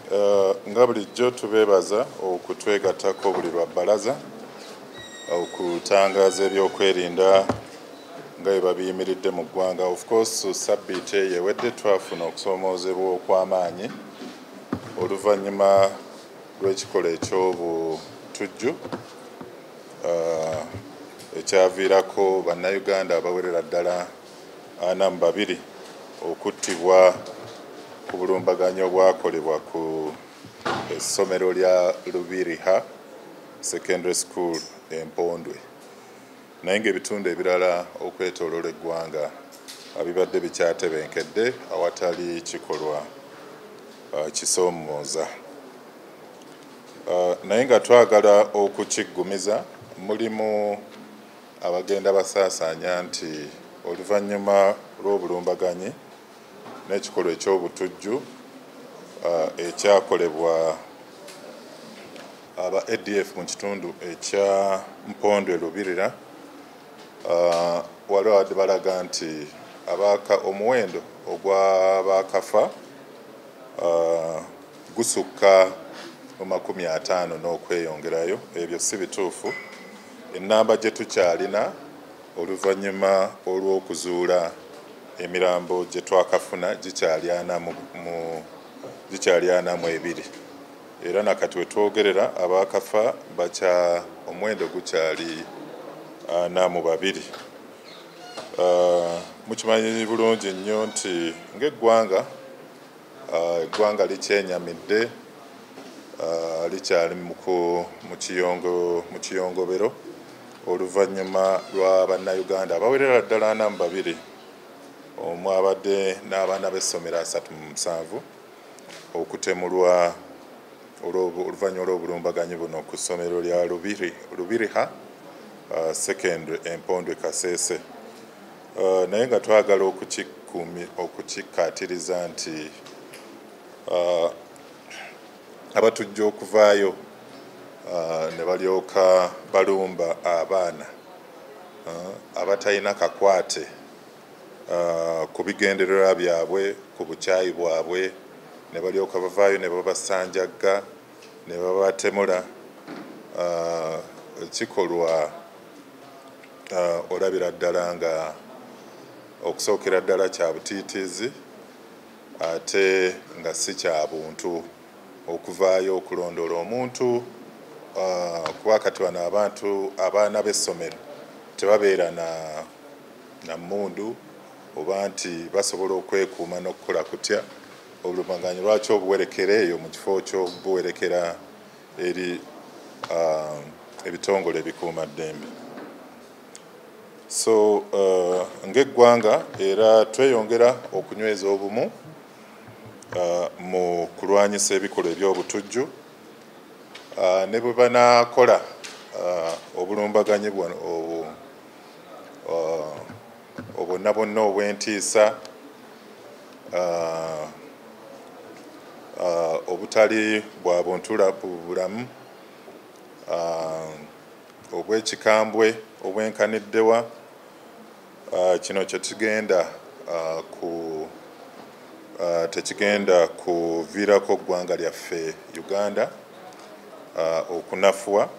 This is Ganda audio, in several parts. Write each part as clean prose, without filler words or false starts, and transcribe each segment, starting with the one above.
nga bulijjo tubeebaza okutwegattako buli lwa bbalaza okutangaza ebyokwerinda nga bwe babiyimiridde mu ggwanga. Of course sabbiiti yewedde twafuna okusoomoozebwa okw'amaanyi oluvannyuma lw'ekikolwa eky'obutujju ekyaviirako bannayuganda abawerera ddala 42 okuttibwa ku bulumbaganyi obwakolebwa ku essomero lya Lubiriha Secondary School Empondwe, naye ng'ebitundu ebirala okwetooloola eggwanga bibadde bikyatebenkedde awatali kikolwa kisoomooza. Naye nga twagala okukiggumiza, mulimu abagenda basaasaanya nti oluvannyuma lw'obulumbaganyi n'ekikolwa eky'obutujju ekyakolebwa aba ADF mu kitundu ekya Mpondwe Lubirira, waliwo abadde balaga nti omuwendo ogw'abaakafa gusukka mu 50 n'okweyongerayo. Ebyo si bituufu. Ennamba gye tukyalina oluvannyuma olw'okuzuula emirambo gye twakafuna gikyali 42, era nakati we twogerera abaakafa omuwendo gukyali 42. Mukimanyi bulungi nnyo nti ng'eggwanga likyenyamidde, likyali mu kiyongobero oluvannyuma lwa bannayuganda abawerera ddala 42 omwabadde n'abaana b'essomero 37 okutemulwa oluvannyuma lw'obulumbaganyi buno ku ssomero lya Lubiriha Secondary Empondwe Kasese. Naye nga twagala okukikkaatiriza nti abatujja okuvaayo ne balyoka balumba abaana abatalina kakwate ku bigendererwa byabwe, ku bukyayi bwabwe, ne balyoka bavaayo ne babasanjagga ne babatemula, kikolwa olabira ddala nga okusookera ddala kya butiitiizi ate nga si kya buntu okuvaayo okulondoola omuntu, kuba kati wano abaana b'essomero tebabeera na mmundu oba nti basobola okwekuuma n'okukola kutya obulumbaganyi lwaki obuwerekera eyo mu kifo ky'obuwerekera eri ebitongole ebikuumaddembe. So ng'eggwanga era tweyongera okunyweza obumu mu kulwanyisa ebikolwa eby'obutujju ne bwe banaakola obulumbaganyi bwonna bwonna obw'entiisa obutali bwa buntulabulamu, obw'ekikambwe obwenkaniddewa, kino tekigenda kuviirako ggwanga lyaffe Uganda okunafuwa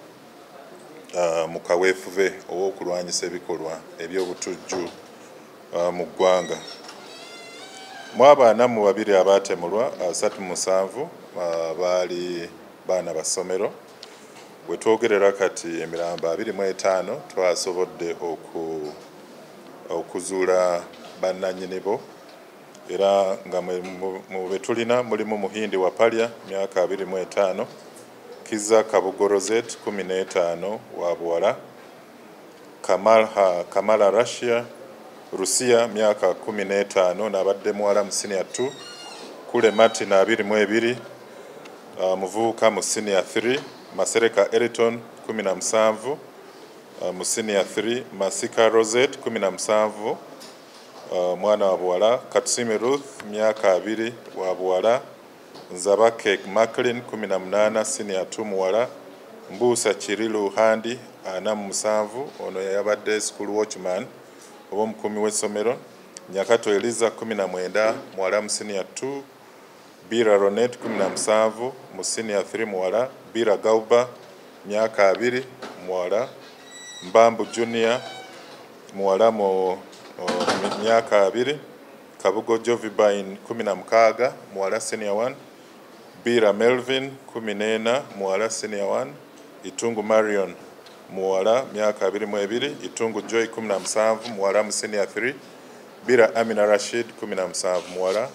mu kaweefube ow'okulwanyisa ebikolwa eby'obutujju mu ggwanga. Mu abaana mu 2 abaatemulwa, 37 baali baana ba ssomero. We twogerera kati emirambo 25 twasobodde okuzuula bannannyinibo, era nga mu be tulina mulimu Muhindi wa Palya myaka 25, Kiza Kabugorozet 15 wa buwala, Kamala Rusia myaka 15 n'abadde muwala mu senior 2, Kule Martin 22 muvubuka mu senior 3, Masereka Eriton 17 mu senior 3, Masika Rosette 17 mwana wa buwala, Katusime Ruth myaka 2 wa buwala, Nzabake Macklin 18 senior 2 muwala, Mbuusa Kirilu Handi 47 ono yabadde school watchman oba omukumi w'essomero, Nyakato Eliza 19 muwala mu senior 2, Bira Ronet 17 mu senior 3 muwala, Bira Gauba myaka 2 muwala, Mbambu Junior muwala mu myaka 2, Kabugo Jovibine 16 muwala senior 1, Bira Melvin 14 muwala senior 1, Itungu Marion muwala myaka 22, Itungu Joy 17 muwala mu senior 3, Bira Amina Rashid 17 muwala,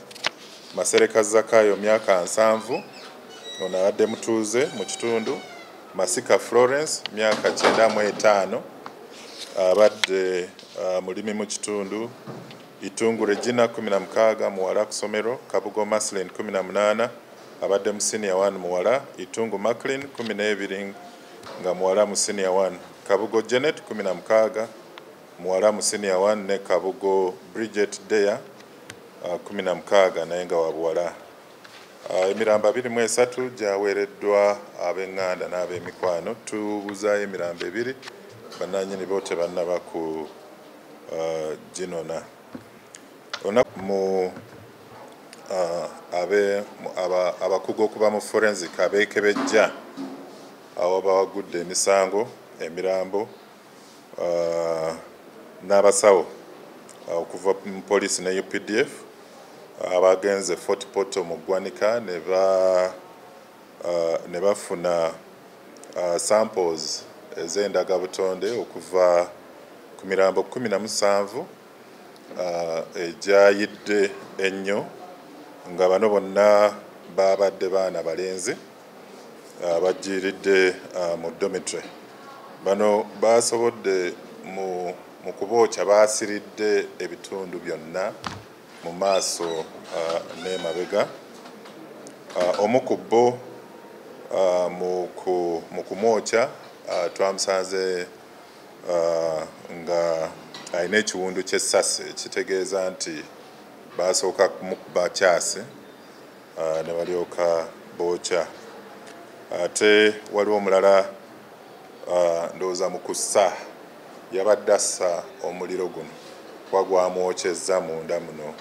Masereka Zakayo myaka 7 ono abadde mutuuze mu kitundu, Masika Florence myaka 95 abadde mulimi mu kitundu, Itungu Regina 16 muwala ku Somero, Kabugo Maslin 18 abadde mu senior 1 muwala, Itungu Macklin 12 nga muwala mu senior 1, Kabugo Janet 16 muwala mu senior 1 ne Kabugo Bridget Deya 16 naye nga wa buwala. Emirambo 23 gyaweereddwa ab'eŋŋanda n'ab'emikwano. Tubuzaayo emirambo 2 bannannyini bo tebannaba ku ginona. Mu abakugu okuva mu forensic abeekebejja awo bawagudde emisango emirambo n'abasawo okuva mu poliisi ne UPDF abagenze Fort Portal mu ggwanika ne bafuna samples ez'endagabutonde okuva ku mirambo 17 egyayidde ennyo nga bano bonna babadde baana balenzi bajjiiridde mu dormitory. Bano basobodde mu kubookya baasiridde ebitundu byonna mu maaso n'emabega. Omu ku bo mu kumwokya twamusanze nga alina ekiwundu ky'essasi ekitegeeza nti basooka kumukuba kyasi ne balyoka bookya. Ate waliwo omulala ndowooza mu kussa yabadde assa omuliro guno kuba gwamwokyezza munda muno.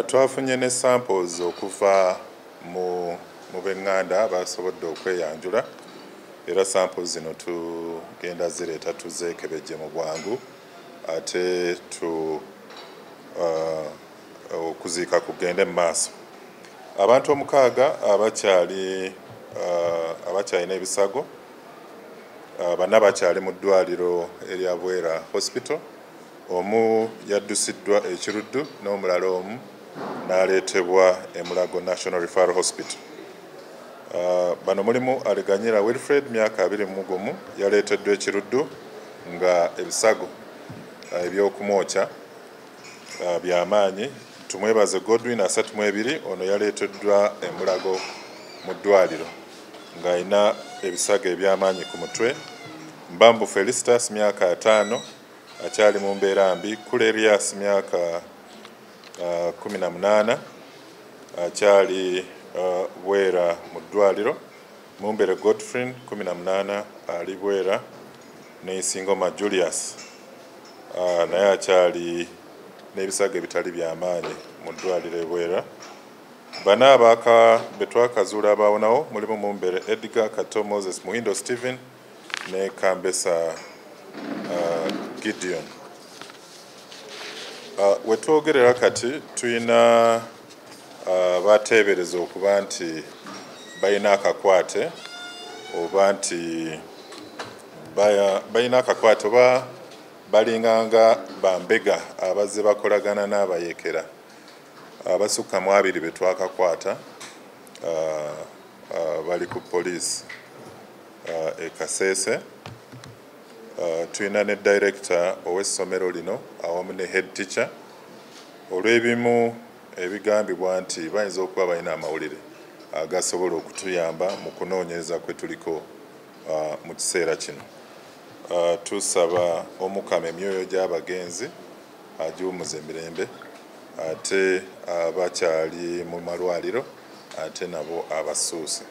Twafunye ne samples okuva mu b'eŋŋanda basobodde okweyanjula era samples zino tugenda zireeta tuzeekebejje mu bwangu ate okuziika kugende mu maaso. Abantu 6 abakyalina ebisago, bana bakyali mu ddwaliro erya Abawera Hospital. Omu yaddusiddwa ekiruddu n'omulala omu n'aleetebwa e Mulago National Referral Hospital. Bano mulimu Aleganyira Wilfred myaka 21 yaleeteddwa ekiruddu nga ebisago ebyokumwokya byamaanyi. Tumwebaze Godwin 32 ono yaleeteddwa e Mulago mu ddwaliro ng'alina ebisago ebyamaanyi ku mutwe. Mbambu Felicitas myaka 5 akyali mu mbeera mbi. Kule Elias myaka 18 akyali Bwera mu ddwaliro. Mumbere Godfrey 18 ali Bwera. Ne Singoma Julius naye akyali n'ebisago ebitali byamaanyi mu ddwaliro e Bwera. Bana abaaka be twakazuula abaawonawo mulimu Mumbere Edgar, Kato Moses, Muhindo Stephen ne Kambesa Gideon. We twogerera kati tulina bateebereza okuba nti balina akakwate oba nti balina akakwate oba balinganga bambega abazze bakolagana n'abayeekera. Abasukka mu 2 be twakakwata bali ku poliisi e Kasese. Tulina ne director ow'essomero lino awamu ne head teacher. Olw'ebimu ebigambibwa nti bayinza okuba balina amawulire agasobola okutuyamba mu kunoonyereza kwe tuliko mu kiseera kino. Tusaba Omukama emyoyo gy'abagenzi agiwummuza emirembe ate abakyali mu malwaliro ate nabo abasuuse.